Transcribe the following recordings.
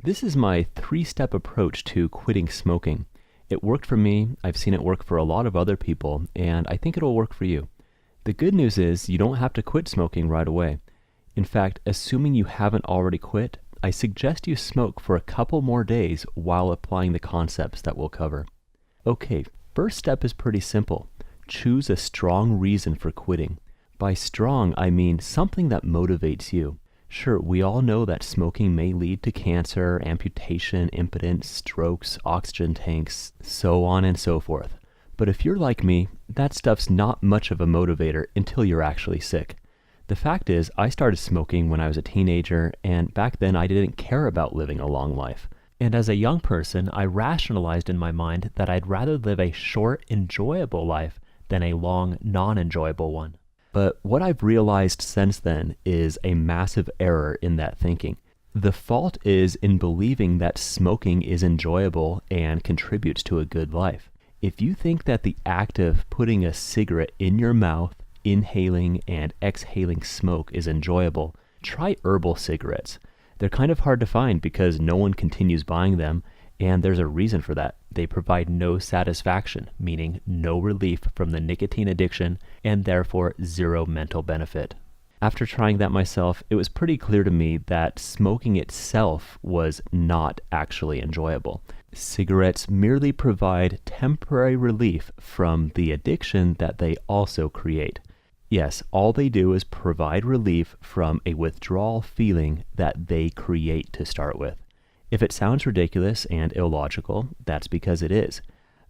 This is my three-step approach to quitting smoking. It worked for me, I've seen it work for a lot of other people, and I think it'll work for you. The good news is you don't have to quit smoking right away. In fact, assuming you haven't already quit, I suggest you smoke for a couple more days while applying the concepts that we'll cover. Okay, first step is pretty simple. Choose a strong reason for quitting. By strong, I mean something that motivates you. Sure, we all know that smoking may lead to cancer, amputation, impotence, strokes, oxygen tanks, so on and so forth. But if you're like me, that stuff's not much of a motivator until you're actually sick. The fact is, I started smoking when I was a teenager, and back then I didn't care about living a long life. And as a young person, I rationalized in my mind that I'd rather live a short, enjoyable life than a long, non-enjoyable one. But what I've realized since then is a massive error in that thinking. The fault is in believing that smoking is enjoyable and contributes to a good life. If you think that the act of putting a cigarette in your mouth, inhaling and exhaling smoke is enjoyable, try herbal cigarettes. They're kind of hard to find because no one continues buying them, and there's a reason for that. They provide no satisfaction, meaning no relief from the nicotine addiction and therefore zero mental benefit. After trying that myself, it was pretty clear to me that smoking itself was not actually enjoyable. Cigarettes merely provide temporary relief from the addiction that they also create. Yes, all they do is provide relief from a withdrawal feeling that they create to start with. If it sounds ridiculous and illogical, that's because it is.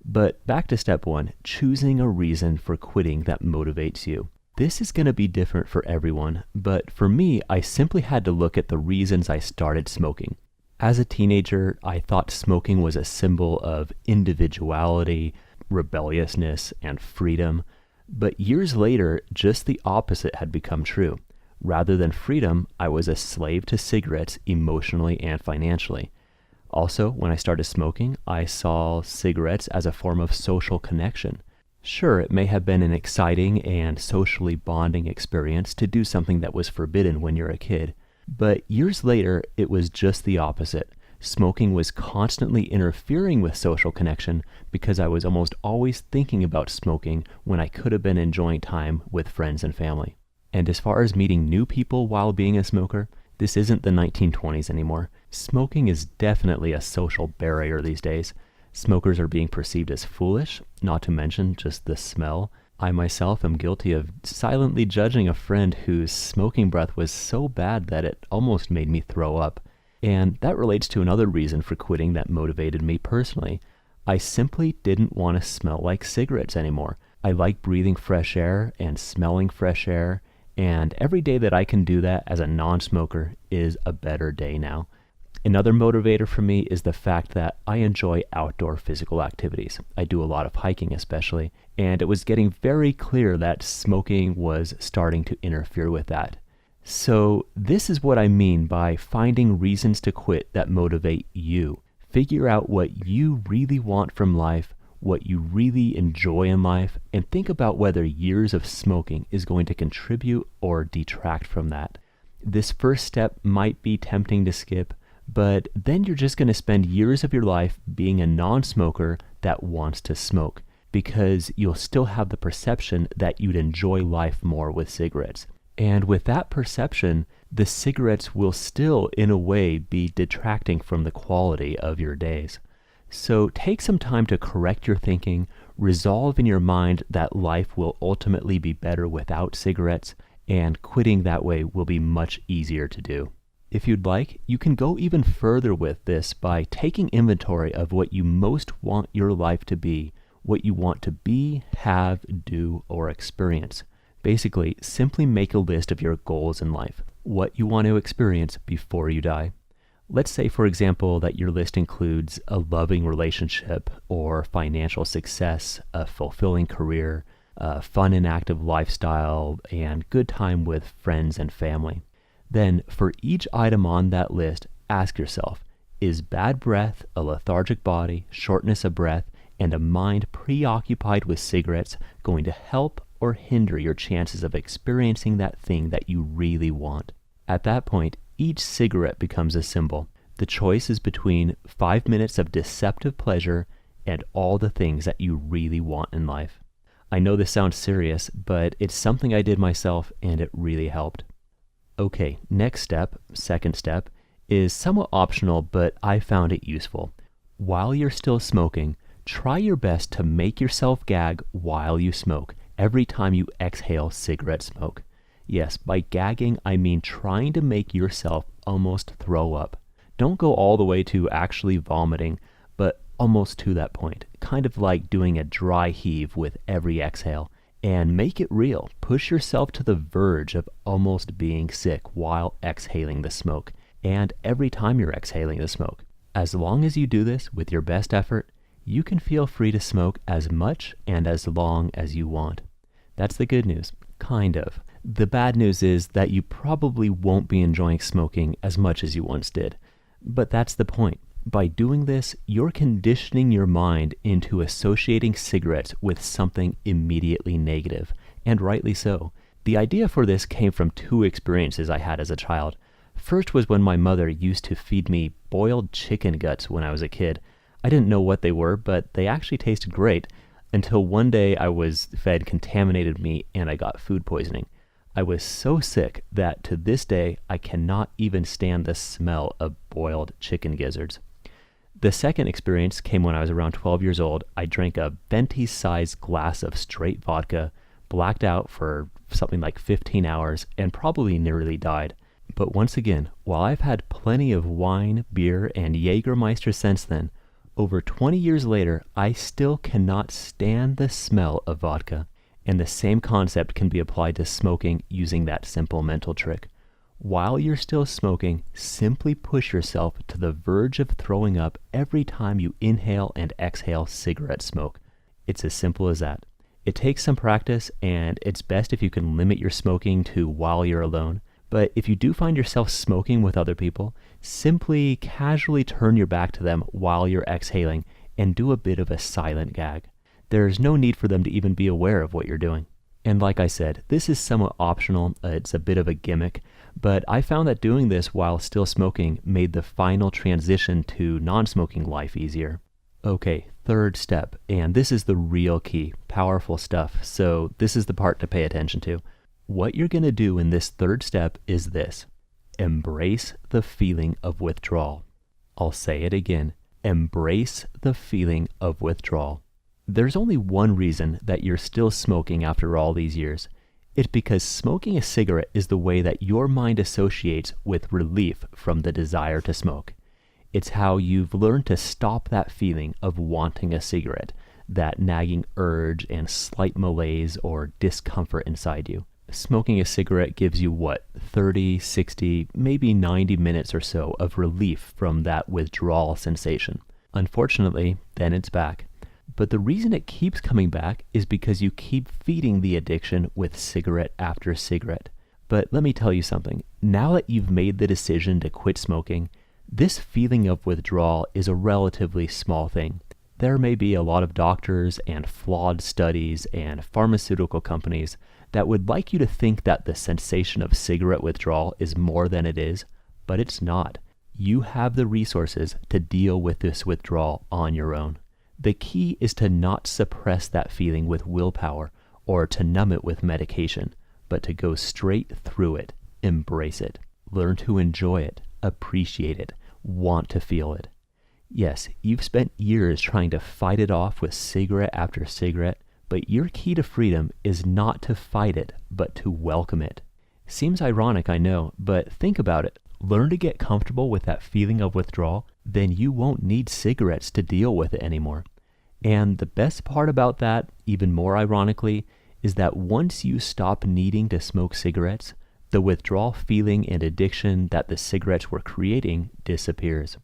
But back to step one, choosing a reason for quitting that motivates you. This is going to be different for everyone, but for me, I simply had to look at the reasons I started smoking. As a teenager, I thought smoking was a symbol of individuality, rebelliousness, and freedom. But years later, just the opposite had become true. Rather than freedom, I was a slave to cigarettes emotionally and financially. Also, when I started smoking, I saw cigarettes as a form of social connection. Sure, it may have been an exciting and socially bonding experience to do something that was forbidden when you're a kid, but years later, it was just the opposite. Smoking was constantly interfering with social connection because I was almost always thinking about smoking when I could have been enjoying time with friends and family. And as far as meeting new people while being a smoker, this isn't the 1920s anymore. Smoking is definitely a social barrier these days. Smokers are being perceived as foolish, not to mention just the smell. I myself am guilty of silently judging a friend whose smoking breath was so bad that it almost made me throw up. And that relates to another reason for quitting that motivated me personally. I simply didn't want to smell like cigarettes anymore. I like breathing fresh air and smelling fresh air. And every day that I can do that as a non-smoker is a better day now. Another motivator for me is the fact that I enjoy outdoor physical activities. I do a lot of hiking especially, and it was getting very clear that smoking was starting to interfere with that. So this is what I mean by finding reasons to quit that motivate you. Figure out what you really want from life, what you really enjoy in life, and think about whether years of smoking is going to contribute or detract from that. This first step might be tempting to skip, but then you're just going to spend years of your life being a non-smoker that wants to smoke, because you'll still have the perception that you'd enjoy life more with cigarettes. And with that perception, the cigarettes will still, in a way, be detracting from the quality of your days. So take some time to correct your thinking, resolve in your mind that life will ultimately be better without cigarettes, and quitting that way will be much easier to do. If you'd like, you can go even further with this by taking inventory of what you most want your life to be, what you want to be, have, do, or experience. Basically, simply make a list of your goals in life, what you want to experience before you die. Let's say, for example, that your list includes a loving relationship or financial success, a fulfilling career, a fun and active lifestyle, and good time with friends and family. Then, for each item on that list, ask yourself, is bad breath, a lethargic body, shortness of breath, and a mind preoccupied with cigarettes going to help or hinder your chances of experiencing that thing that you really want? At that point, each cigarette becomes a symbol. The choice is between 5 minutes of deceptive pleasure and all the things that you really want in life. I know this sounds serious, but it's something I did myself and it really helped. Okay, next step, second step, is somewhat optional, but I found it useful. While you're still smoking, try your best to make yourself gag while you smoke every time you exhale cigarette smoke. Yes, by gagging, I mean trying to make yourself almost throw up. Don't go all the way to actually vomiting, but almost to that point, kind of like doing a dry heave with every exhale. And make it real. Push yourself to the verge of almost being sick while exhaling the smoke, and every time you're exhaling the smoke. As long as you do this with your best effort, you can feel free to smoke as much and as long as you want. That's the good news, kind of. The bad news is that you probably won't be enjoying smoking as much as you once did. But that's the point. By doing this, you're conditioning your mind into associating cigarettes with something immediately negative, and rightly so. The idea for this came from two experiences I had as a child. First was when my mother used to feed me boiled chicken guts when I was a kid. I didn't know what they were, but they actually tasted great, until one day I was fed contaminated meat and I got food poisoning. I was so sick that to this day I cannot even stand the smell of boiled chicken gizzards. The second experience came when I was around 12 years old. I drank a venti-sized glass of straight vodka, blacked out for something like 15 hours, and probably nearly died. But once again, while I've had plenty of wine, beer, and Jägermeister since then, over 20 years later, I still cannot stand the smell of vodka. And the same concept can be applied to smoking using that simple mental trick. While you're still smoking, simply push yourself to the verge of throwing up every time you inhale and exhale cigarette smoke. It's as simple as that. It takes some practice, and it's best if you can limit your smoking to while you're alone. But if you do find yourself smoking with other people, simply casually turn your back to them while you're exhaling and do a bit of a silent gag. There's no need for them to even be aware of what you're doing. And like I said, this is somewhat optional. It's a bit of a gimmick, but I found that doing this while still smoking made the final transition to non-smoking life easier. Okay, third step, and this is the real key, powerful stuff, so this is the part to pay attention to. What you're going to do in this third step is this: embrace the feeling of withdrawal. I'll say it again, embrace the feeling of withdrawal. There's only one reason that you're still smoking after all these years. It's because smoking a cigarette is the way that your mind associates with relief from the desire to smoke. It's how you've learned to stop that feeling of wanting a cigarette, that nagging urge and slight malaise or discomfort inside you. Smoking a cigarette gives you 30, 60, maybe 90 minutes or so of relief from that withdrawal sensation. Unfortunately, then it's back. But the reason it keeps coming back is because you keep feeding the addiction with cigarette after cigarette. But let me tell you something. Now that you've made the decision to quit smoking, this feeling of withdrawal is a relatively small thing. There may be a lot of doctors and flawed studies and pharmaceutical companies that would like you to think that the sensation of cigarette withdrawal is more than it is, but it's not. You have the resources to deal with this withdrawal on your own. The key is to not suppress that feeling with willpower or to numb it with medication, but to go straight through it, embrace it, learn to enjoy it, appreciate it, want to feel it. Yes, you've spent years trying to fight it off with cigarette after cigarette, but your key to freedom is not to fight it, but to welcome it. Seems ironic, I know, but think about it. Learn to get comfortable with that feeling of withdrawal, then you won't need cigarettes to deal with it anymore. And the best part about that, even more ironically, is that once you stop needing to smoke cigarettes, the withdrawal feeling and addiction that the cigarettes were creating disappears.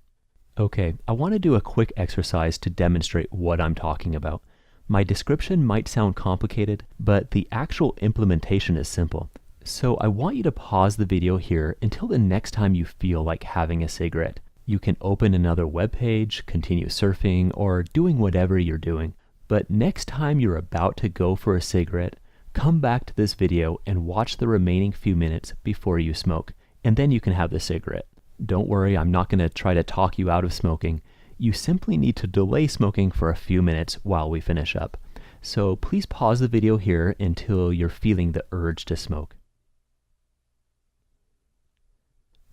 Okay, I want to do a quick exercise to demonstrate what I'm talking about. My description might sound complicated, but the actual implementation is simple. So I want you to pause the video here until the next time you feel like having a cigarette. You can open another web page, continue surfing, or doing whatever you're doing. But next time you're about to go for a cigarette, come back to this video and watch the remaining few minutes before you smoke, and then you can have the cigarette. Don't worry, I'm not going to try to talk you out of smoking. You simply need to delay smoking for a few minutes while we finish up. So please pause the video here until you're feeling the urge to smoke.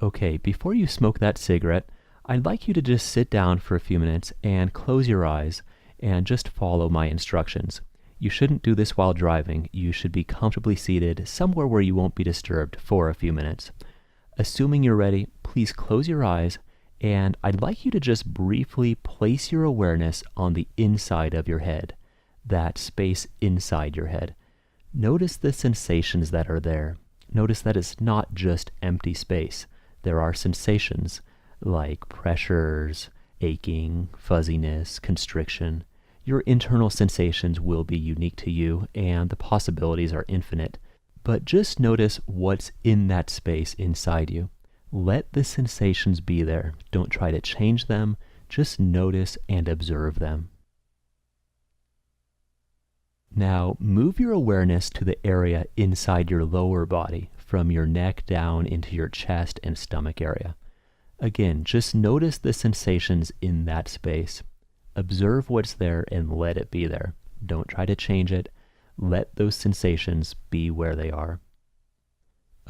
Okay, before you smoke that cigarette, I'd like you to just sit down for a few minutes and close your eyes and just follow my instructions. You shouldn't do this while driving. You should be comfortably seated somewhere where you won't be disturbed for a few minutes. Assuming you're ready, please close your eyes, and I'd like you to just briefly place your awareness on the inside of your head, that space inside your head. Notice the sensations that are there. Notice that it's not just empty space. There are sensations like pressures, aching, fuzziness, constriction. Your internal sensations will be unique to you, and the possibilities are infinite. But just notice what's in that space inside you. Let the sensations be there. Don't try to change them. Just notice and observe them. Now, move your awareness to the area inside your lower body, from your neck down into your chest and stomach area. Again, just notice the sensations in that space. Observe what's there and let it be there. Don't try to change it. Let those sensations be where they are.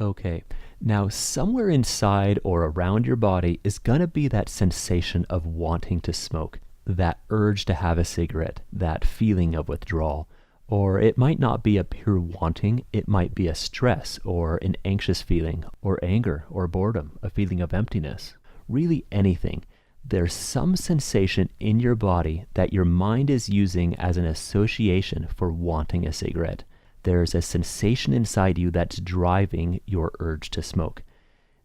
Okay, now somewhere inside or around your body is going to be that sensation of wanting to smoke, that urge to have a cigarette, that feeling of withdrawal. Or it might not be a pure wanting, it might be a stress or an anxious feeling, or anger or boredom, a feeling of emptiness. Really anything. There's some sensation in your body that your mind is using as an association for wanting a cigarette. There's a sensation inside you that's driving your urge to smoke.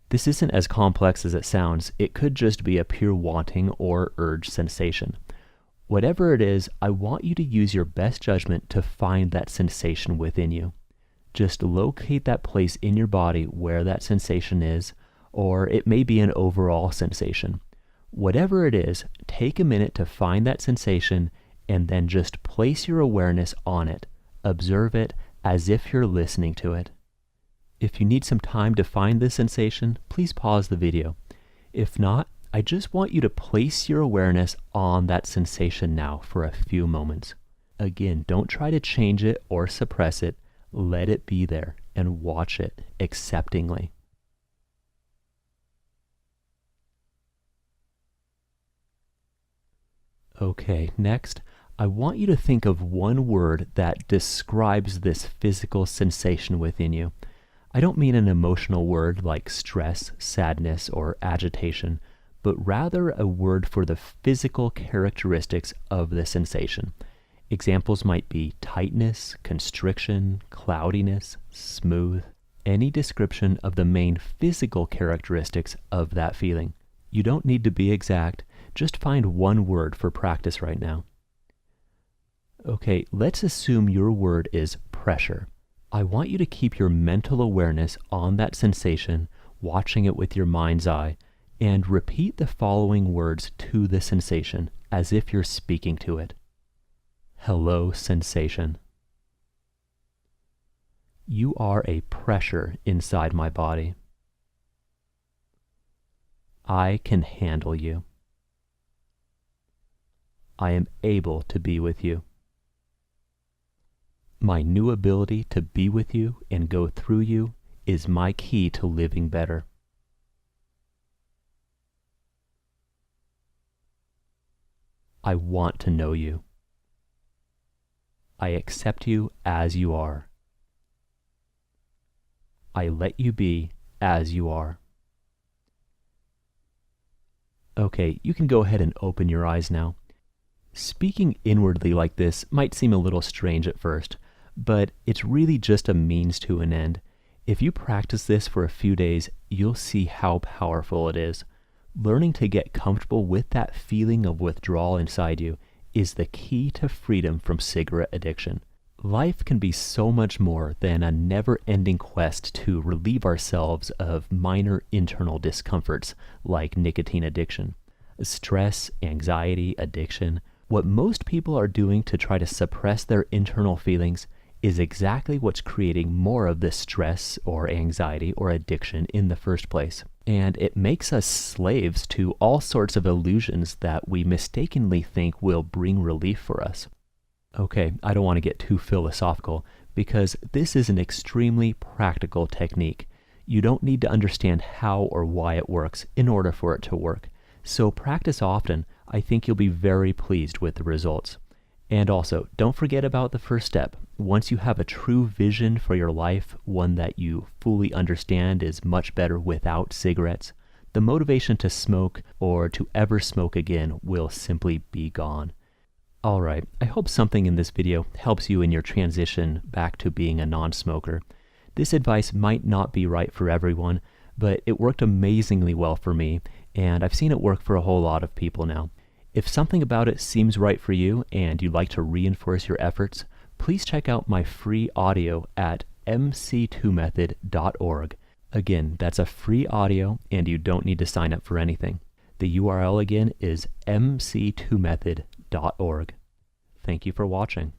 This isn't as complex as it sounds. It could just be a pure wanting or urge sensation. Whatever it is, I want you to use your best judgment to find that sensation within you. Just locate that place in your body where that sensation is, or it may be an overall sensation. Whatever it is, take a minute to find that sensation and then just place your awareness on it. Observe it as if you're listening to it. If you need some time to find this sensation, please pause the video. If not, I just want you to place your awareness on that sensation now for a few moments. Again, don't try to change it or suppress it. Let it be there and watch it acceptingly. Okay, next, I want you to think of one word that describes this physical sensation within you. I don't mean an emotional word like stress, sadness, or agitation, but rather a word for the physical characteristics of the sensation. Examples might be tightness, constriction, cloudiness, smooth, any description of the main physical characteristics of that feeling. You don't need to be exact, just find one word for practice right now. Okay, let's assume your word is pressure. I want you to keep your mental awareness on that sensation, watching it with your mind's eye, and repeat the following words to the sensation as if you're speaking to it. Hello, sensation. You are a pressure inside my body. I can handle you. I am able to be with you. My new ability to be with you and go through you is my key to living better. I want to know you. I accept you as you are. I let you be as you are. Okay, you can go ahead and open your eyes now. Speaking inwardly like this might seem a little strange at first, but it's really just a means to an end. If you practice this for a few days, you'll see how powerful it is. Learning to get comfortable with that feeling of withdrawal inside you is the key to freedom from cigarette addiction. Life can be so much more than a never-ending quest to relieve ourselves of minor internal discomforts like nicotine addiction. Stress, anxiety, addiction, what most people are doing to try to suppress their internal feelings is exactly what's creating more of this stress or anxiety or addiction in the first place. and it makes us slaves to all sorts of illusions that we mistakenly think will bring relief for us. Okay, I don't want to get too philosophical because this is an extremely practical technique. You don't need to understand how or why it works in order for it to work. So practice often. I think you'll be very pleased with the results. And also, don't forget about the first step. Once you have a true vision for your life, one that you fully understand is much better without cigarettes, the motivation to smoke or to ever smoke again will simply be gone. Alright, I hope something in this video helps you in your transition back to being a non-smoker. This advice might not be right for everyone, but it worked amazingly well for me, and I've seen it work for a whole lot of people now. If something about it seems right for you and you'd like to reinforce your efforts, please check out my free audio at mc2method.org. Again, that's a free audio and you don't need to sign up for anything. The URL again is mc2method.org. Thank you for watching.